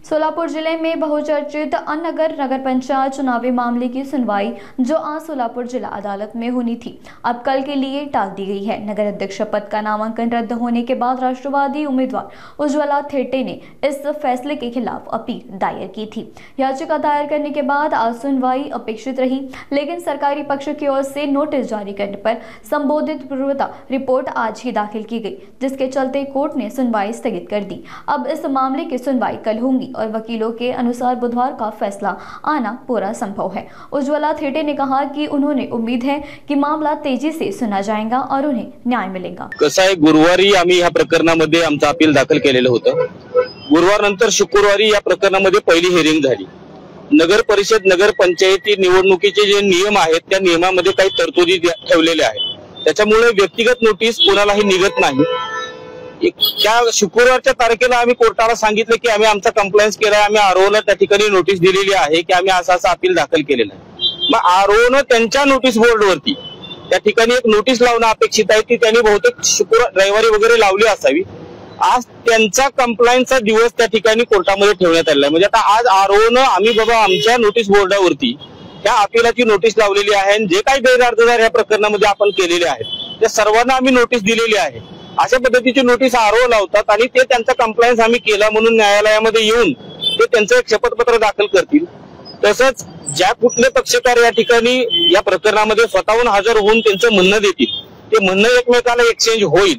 सोलापुर जिले में बहुचर्चित अननगर नगर पंचायत चुनावी मामले की सुनवाई जो आज सोलापुर जिला अदालत में होनी थी, अब कल के लिए टाल दी गई है। नगर अध्यक्ष पद का नामांकन रद्द होने के बाद राष्ट्रवादी उम्मीदवार उज्ज्वला थेटे ने इस फैसले के खिलाफ अपील दायर की थी। याचिका दायर करने के बाद आज सुनवाई अपेक्षित रही, लेकिन सरकारी पक्ष की ओर से नोटिस जारी करने पर संबोधित पूर्वता रिपोर्ट आज ही दाखिल की गई, जिसके चलते कोर्ट ने सुनवाई स्थगित कर दी। अब इस मामले की सुनवाई कल होगी और वकीलों के अनुसार बुधवार का फैसला आना पूरा संभव है। उज्ज्वला थेटे ने कहा कि उन्होंने उम्मीद है कि मामला तेजी से सुना जाएगा और उन्हें न्याय मिलेगा। कसं आहे, गुरुवारी आम्ही या प्रकरणामध्ये आमचं अपील दाखल केलेलं होतं। गुरुवार नंतर शुक्रवारी या प्रकरणामध्ये पहिली हिअरिंग झाली। नगर परिषद नगर पंचायती निवडणुकीचे जे नियम आहेत त्या नियमामध्ये काही तरतुदी ठेवलेल्या आहेत, त्याच्यामुळे व्यक्तिगत नोटीस कोणालाही निघत नाही। त्या शुक्रवारच्या तारखेला आम्ही कोर्टाला सांगितलं की आम्ही आमचा कंप्लायन्स केलाय, आम्ही आरओला त्या ठिकाणी नोटीस दिलेली आहे की आम्ही असं अपील दाखल केलेलं आहे। मग आरओनं त्यांच्या नोटीस बोर्डवरती त्या ठिकाणी एक नोटीस लावणं अपेक्षित आहे, ती त्यांनी बहुतेक रविवारी वगैरे लावली असावी। आज त्यांचा कंप्लायन्सचा दिवस त्या ठिकाणी कोर्टामध्ये ठेवण्यात आलेला आहे। म्हणजे आता आज आरओनं आम्ही बाबा आमच्या नोटीस बोर्डावरती त्या अपिलाची नोटीस लावलेली आहे, जे काही गैरअर्जदार या प्रकरणामध्ये आपण केलेले आहेत त्या सर्वांना आम्ही नोटीस दिलेली आहे। अशा पद्धतीची नोटीस आरओ लावतात आणि ते त्यांचा कंप्लायन्स आम्ही केला म्हणून न्यायालयामध्ये येऊन ते त्यांचं एक शपथपत्र दाखल करतील। तसंच ज्या कुठले पक्षकार या ठिकाणी या प्रकरणामध्ये स्वतःहून हजर होऊन त्यांचं म्हणणं देतील, ते म्हणणं एकमेकाला एक्सचेंज होईल।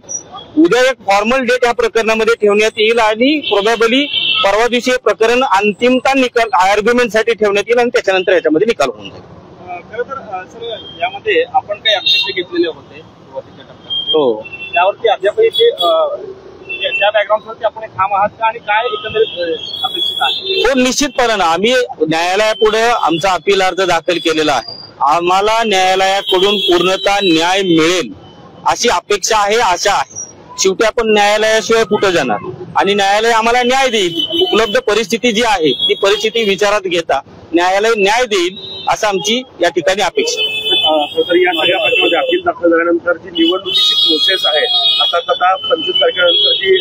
उद्या एक फॉर्मल डेट या प्रकरणामध्ये ठेवण्यात येईल आणि प्रोबॅबली परवा दिवशी हे प्रकरण अंतिमता निकाल आर्ग्युमेंटसाठी ठेवण्यात येईल आणि त्याच्यानंतर याच्यामध्ये निकाल होऊन जाईल। खरं तर सर, यामध्ये आपण काही आक्षेप घेतलेले होते सुरुवातीच्या टप्प्यामध्ये, हो त्यावरती अद्यापही त्या बॅकग्राऊंडवरती आपण ठाम आहात का आणि काय एकंदरीत अपेक्षित आहे? हो, निश्चितपणे आम्ही न्यायालयापुढे आमचा अपील अर्ज दाखल केलेला आहे। आम्हाला न्यायालयाकडून पूर्णतः न्याय मिळेल अशी अपेक्षा आहे, आशा आहे। शेवटी आपण न्यायालयाशिवाय कुठं जाणार आणि न्यायालय आम्हाला न्याय देईल। उपलब्ध परिस्थिती जी आहे ती परिस्थिती विचारात घेता न्यायालय न्याय देईल असं आमची या ठिकाणी अपेक्षा आहे। तर या सगळ्या प्रकरणामध्ये अपील दाखल झाल्यानंतर जी निवडणुकीची प्रोसेस आहे, आता 25 तारखेनंतर जी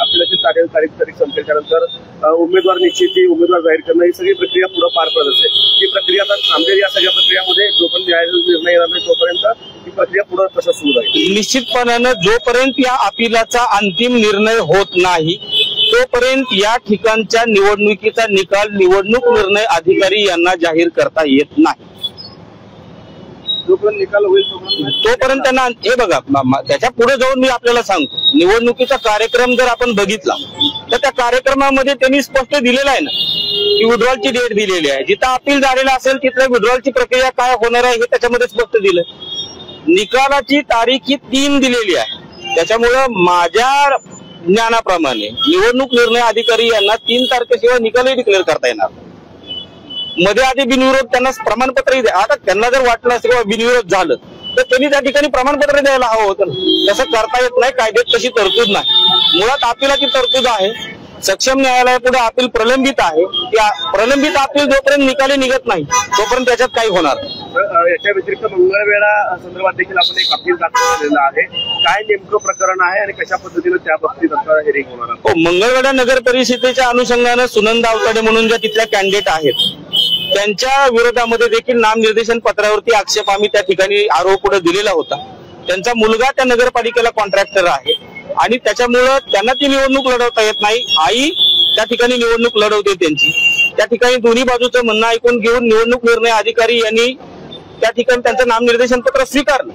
अपिलाची तारीख संपेल, त्यानंतर उमेदवार निश्चिती, उमेदवार जाहीर करणं ही सगळी प्रक्रिया पुढे पार पडत असते। ही प्रक्रिया आता थांबेल। या सगळ्या प्रक्रियामध्ये जोपर्यंत न्यायालयाचा निर्णय येणार नाही तोपर्यंत ही प्रक्रिया पुढे तसं सुरू राहील। निश्चितपणानं जोपर्यंत या अपिलाचा अंतिम निर्णय होत नाही तोपर्यंत या ठिकाणच्या निवडणुकीचा निकाल निवडणूक निर्णय अधिकारी यांना जाहीर करता येत नाही। जोपर्यंत निकाल होईल तोपर्यंत त्यांना हे बघा, त्याच्या पुढे जाऊन मी आपल्याला सांगतो, निवडणुकीचा कार्यक्रम जर आपण बघितला तर त्या कार्यक्रमामध्ये त्यांनी स्पष्ट दिलेला आहे ना की विड्रॉलची डेट दिलेली आहे। जिथं अपील झालेला असेल तिथल्या विड्रॉलची प्रक्रिया काय होणार आहे हे त्याच्यामध्ये स्पष्ट दिलं। निकालाची तारीख ही 3 दिलेली आहे। त्याच्यामुळं माझ्या ज्ञानाप्रमाणे निवडणूक निर्णय अधिकारी यांना 3 तारखेशिवाय निकालही डिक्लेअर करता येणार। मध्ये आधी बिनविरोध त्यांना प्रमाणपत्रही द्या। आता त्यांना जर वाटलं असेल किंवा बिनविरोध झालं तर त्यांनी त्या ठिकाणी प्रमाणपत्र द्यायला हवं होतं। तसं करता येत नाही, कायद्यात तशी तरतूद नाही। मुळात अपिलाची तरतूद आहे, सक्षम न्यायालयापुढे अपील प्रलंबित आहे। त्या प्रलंबित अपील जोपर्यंत निकाली निघत नाही तोपर्यंत त्याच्यात काही होणार नाही। याच्या व्यतिरिक्त मंगळवेढा संदर्भात देखील आपण एक अपील दाखल केलेलं आहे। काय नेमकं प्रकरण आहे आणि कशा पद्धतीने त्या बाबतीत हिअरिंग होणार आहे? हो, मंगळवेढा नगर परिषदेच्या अनुषंगानं सुनंदा अवताडे म्हणून ज्या तिथल्या कॅन्डिडेट आहेत त्यांच्या विरोधामध्ये देखील नामनिर्देशन पत्रावरती आक्षेप आम्ही त्या ठिकाणी आरोप पुढे दिलेला होता। त्यांचा मुलगा त्या नगरपालिकेला कॉन्ट्रॅक्टर आहे आणि त्याच्यामुळं त्यांना ती निवडणूक लढवता येत नाही। आई त्या ठिकाणी निवडणूक लढवते त्यांची। त्या ठिकाणी दोन्ही बाजूचं म्हणणं ऐकून घेऊन निवडणूक निर्णय अधिकारी यांनी त्या ठिकाणी त्यांचं नामनिर्देशन पत्र स्वीकारलं।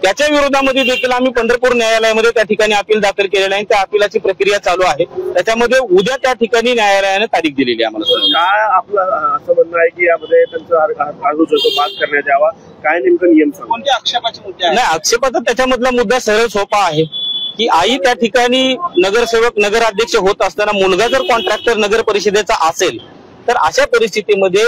त्याच्या विरोधामध्ये देखील आम्ही पंढरपूर न्यायालयामध्ये त्या ठिकाणी अपील दाखल केलेलं आहे। त्या अपिलाची प्रक्रिया चालू आहे। त्याच्यामध्ये उद्या त्या ठिकाणी न्यायालयाने तारीख दिलेली आहे। आम्हाला काय आपलं असं म्हणणं आहे की यामध्ये त्यांचा अर्ज पास करण्यात यावा, काय नेमकं नियम कोणत्या आक्षेपाचे मुद्दे? नाही, आक्षेपाचा त्याच्यामधला मुद्दा सरळ सोपा आहे की आई त्या ठिकाणी नगरसेवक नगराध्यक्ष होत असताना मुलगा जर कॉन्ट्रॅक्टर नगर परिषदेचा असेल तर अशा परिस्थितीमध्ये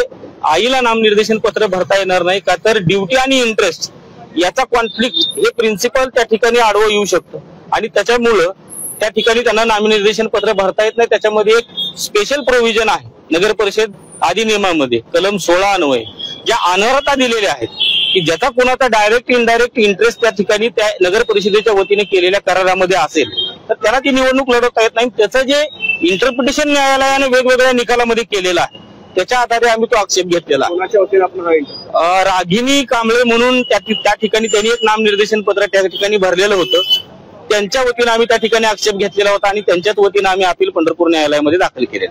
आईला नामनिर्देशन पत्र भरता येणार नाही का, तर ड्युटी आणि इंटरेस्ट याचा कॉन्फ्लिक्ट हे प्रिन्सिपल त्या ठिकाणी आडवं येऊ शकतं आणि त्याच्यामुळं त्या ठिकाणी त्यांना नामनिर्देशन पत्र भरता येत नाही। त्याच्यामध्ये एक स्पेशल प्रोव्हिजन आहे नगर परिषद अधिनियमामध्ये कलम 16 अन्वये ज्या अनर्हता दिलेल्या आहेत की ज्याचा कोणाचा डायरेक्ट इनडायरेक्ट इंटरेस्ट त्या ठिकाणी त्या नगर परिषदेच्या वतीने केलेल्या करारामध्ये असेल तर त्यांना ती निवडणूक लढवता येत नाही. त्याचं जे इंटरप्रिटेशन न्यायालयाने वेगवेगळ्या निकालामध्ये केलेलं आहे त्याच्या आधारे आम्ही तो आक्षेप घेतलेला. कोणाच्या वतीने आपण रागिनी कांबळे म्हणून त्या ठिकाणी त्यांनी एक नामनिर्देशन पत्र त्या ठिकाणी भरलेलं होतं. त्यांच्या वतीने आम्ही त्या ठिकाणी आक्षेप घेतलेला होता आणि त्यांच्याच वतीने आम्ही अपील पंढरपूर न्यायालयामध्ये दाखल केले.